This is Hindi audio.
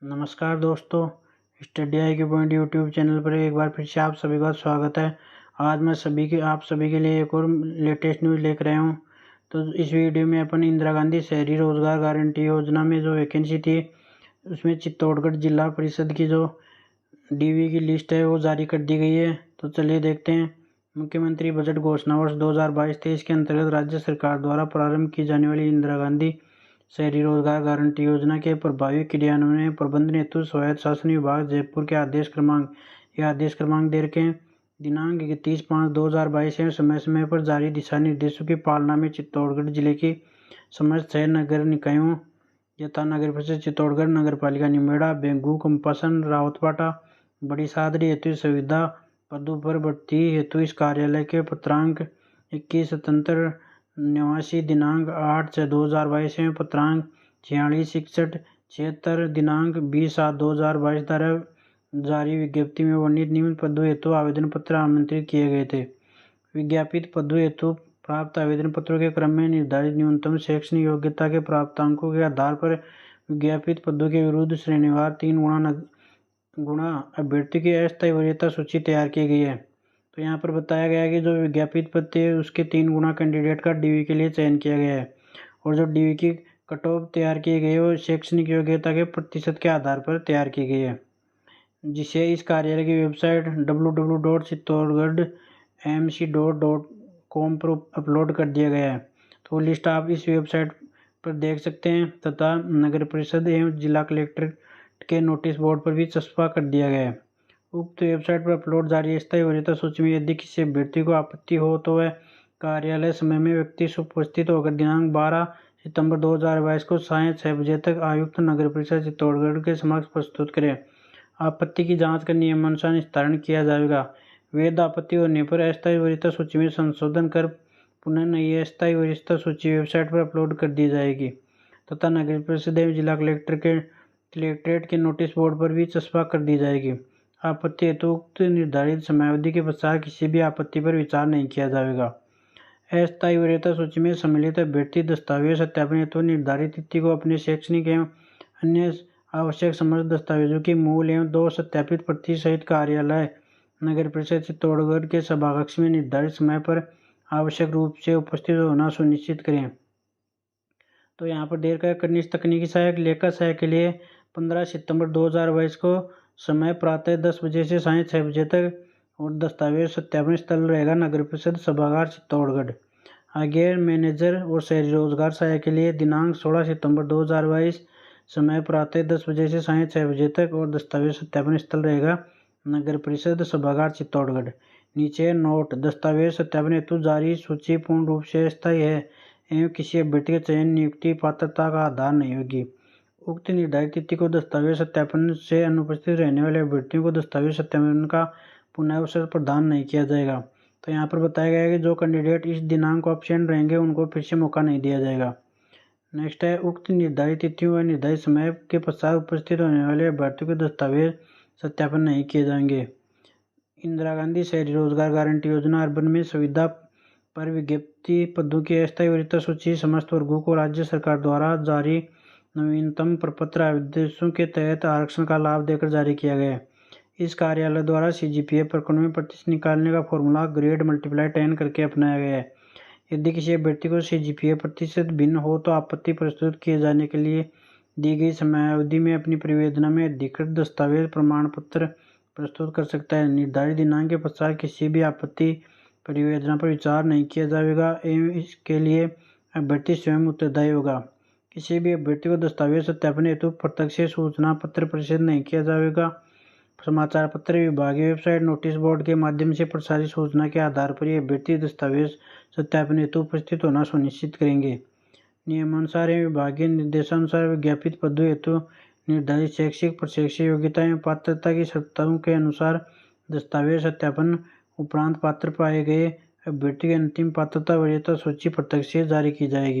नमस्कार दोस्तों, study I Q point YouTube channel पर एक बार फिर से आप सभी का स्वागत है। आज मैं आप सभी के लिए एक और लेटेस्ट न्यूज़ लेकर आया हूँ। तो इस वीडियो में अपन इंदिरा गांधी शहरी रोजगार गारंटी योजना में जो वैकेंसी थी उसमें चित्तौड़गढ़ जिला परिषद की जो डीवी की लिस्ट है वो जारी कर दी गई है। तो चलिए देखते हैं। मुख्यमंत्री बजट घोषणा वर्ष 2022-23 के अंतर्गत राज्य सरकार द्वारा प्रारंभ की जाने वाली इंदिरा गांधी शहरी रोजगार गारंटी योजना के प्रभावी क्रियान्वयन प्रबंधन हेतु स्वायत्त शासन विभाग जयपुर के आदेश क्रमांक दे रखे हैं। दिनांक 31/5/2022 एवं समय समय पर जारी दिशा निर्देशों की पालना में चित्तौड़गढ़ जिले की समस्त शहर नगर निकायों यथा नगर परिषद चित्तौड़गढ़, नगर पालिका निमेड़ा, बेंगू, कंपासन, रावतपाटा, बड़ी सादरी हेतु सुविधा पदों पर भर्ती हेतु इस कार्यालय के पत्रांक 21/77/89 दिनांक 8/6/2022 एवं पत्रांक 46/61/76 दिनांक 20/7/2022 द्वारा जारी विज्ञप्ति में वर्णित निम्न पदों हेतु आवेदन पत्र आमंत्रित किए गए थे। विज्ञापित पदों हेतु प्राप्त आवेदन पत्रों के क्रम में निर्धारित न्यूनतम शैक्षणिक योग्यता के प्राप्तांकों के आधार पर विज्ञापित पदों के विरुद्ध श्रेणीवार 3 गुणा अभ्यर्थी की अस्थायी वरीयता सूची तैयार की गई है। तो यहाँ पर बताया गया है कि जो विज्ञापित पद थे उसके 3 गुना कैंडिडेट का डीवी के लिए चयन किया गया है और जो डीवी की कट ऑफ तैयार की गई है वो शैक्षणिक योग्यता के प्रतिशत के आधार पर तैयार की गई है, जिसे इस कार्यालय की वेबसाइट www.चित्तौड़गढ़.mc.com पर अपलोड कर दिया गया है। तो लिस्ट आप इस वेबसाइट पर देख सकते हैं तथा नगर परिषद एवं जिला कलेक्टर के नोटिस बोर्ड पर भी चस्पा कर दिया गया है। उक्त वेबसाइट पर अपलोड जारी अस्थायी वरीयता सूची में यदि किसी अभ्यर्थी को आपत्ति हो तो वह कार्यालय समय में व्यक्ति से उपस्थित होकर दिनांक 12 सितंबर 2022 को सायं 6 बजे तक आयुक्त नगर परिषद चित्तौड़गढ़ के समक्ष प्रस्तुत करें। आपत्ति की जांच कर नियमानुसार निस्तारण किया जाएगा। वैध आपत्ति होने पर अस्थायी वरीयता सूची में संशोधन कर पुनः नई अस्थायी वरीयता सूची वेबसाइट पर अपलोड कर दी जाएगी तथा नगर परिषद एवं जिला कलेक्ट्रेट के नोटिस बोर्ड पर भी चस्पा कर दी जाएगी। आपत्ति हेतु उक्त निर्धारित समयावधि के पश्चात किसी भी आपत्ति पर विचार नहीं किया जाएगा। अस्थायी वरीयता सूची में सम्मिलित अभ्यर्थी दस्तावेज सत्यापन हेतु निर्धारित तिथि को अपने शैक्षणिक एवं अन्य आवश्यक समस्त दस्तावेजों की मूल एवं 2 सत्यापित प्रति सहित कार्यालय नगर परिषद चित्तौड़गढ़ के सभाकक्ष में निर्धारित समय पर आवश्यक रूप से उपस्थित होना सुनिश्चित करें। तो यहाँ पर देर कर कनिष्ठ तकनीकी सहायक लेखा सहायक के लिए 15 सितंबर 2022 को समय प्रातः 10 बजे से सायं 6 बजे तक और दस्तावेज सत्यापन स्थल रहेगा नगर परिषद सभागार चित्तौड़गढ़। आगे मैनेजर और शहरी रोजगार सहायक के लिए दिनांक 16 सितंबर 2022 समय प्रातः 10 बजे से सायं 6 बजे तक और दस्तावेज सत्यापन स्थल रहेगा नगर परिषद सभागार चित्तौड़गढ़। नीचे नोट, दस्तावेज सत्यापन हेतु जारी सूची पूर्ण रूप से अस्थायी है एवं किसी अभ्यर्थी के चयन नियुक्ति पात्रता का आधार नहीं होगी। उक्त निर्धारित तिथि को दस्तावेज सत्यापन से अनुपस्थित रहने वाले अभ्यर्थियों को दस्तावेज सत्यापन का पुनः अवसर प्रदान नहीं किया जाएगा। तो यहाँ पर बताया गया है कि जो कैंडिडेट इस दिनांक को एब्सेंट रहेंगे उनको फिर से मौका नहीं दिया जाएगा। नेक्स्ट है, उक्त निर्धारित तिथियों व निर्धारित समय के पश्चात उपस्थित होने वाले अभ्यर्थियों के दस्तावेज सत्यापन नहीं किए जाएंगे। इंदिरा गांधी शहरी रोजगार गारंटी योजना अर्बन में सुविधा पर विज्ञप्ति पदों की अस्थायी वरीयता सूची समस्त वर्गों को राज्य सरकार द्वारा जारी नवीनतम प्रपत्र आदेशों के तहत आरक्षण का लाभ देकर जारी किया गया है। इस कार्यालय द्वारा CGPA प्रकरण में प्रतिशत निकालने का फॉर्मूला ग्रेड × 10 करके अपनाया गया है। यदि किसी अभ्यर्थी को CGPA प्रतिशत भिन्न हो तो आपत्ति प्रस्तुत किए जाने के लिए दी गई समयावधि में अपनी परिवेदना में अधिकृत दस्तावेज प्रमाण पत्र प्रस्तुत कर सकता है। निर्धारित दिनांक के पश्चात किसी भी आपत्ति परिवेदना पर विचार नहीं किया जाएगा एवं इसके लिए अभ्यर्थी स्वयं उत्तरदायी होगा। किसी भी अभ्यर्थी को दस्तावेज सत्यापन हेतु प्रत्यक्ष सूचना पत्र प्रेषित नहीं किया जाएगा। समाचार पत्र, विभागीय वेबसाइट, नोटिस बोर्ड के माध्यम से प्रसारित सूचना के आधार पर ये अभ्यर्थी दस्तावेज सत्यापन हेतु उपस्थित होना सुनिश्चित करेंगे। नियमानुसार एवं विभागीय निर्देशानुसार विज्ञापित पदों हेतु निर्धारित शैक्षिक प्रशैक्षिक योग्यता एवं पात्रता की शर्तों के अनुसार दस्तावेज सत्यापन उपरांत पात्र पाए गए अभ्यर्थी की अंतिम पात्रता वरीयता सूची प्रत्यक्ष जारी की जाएगी।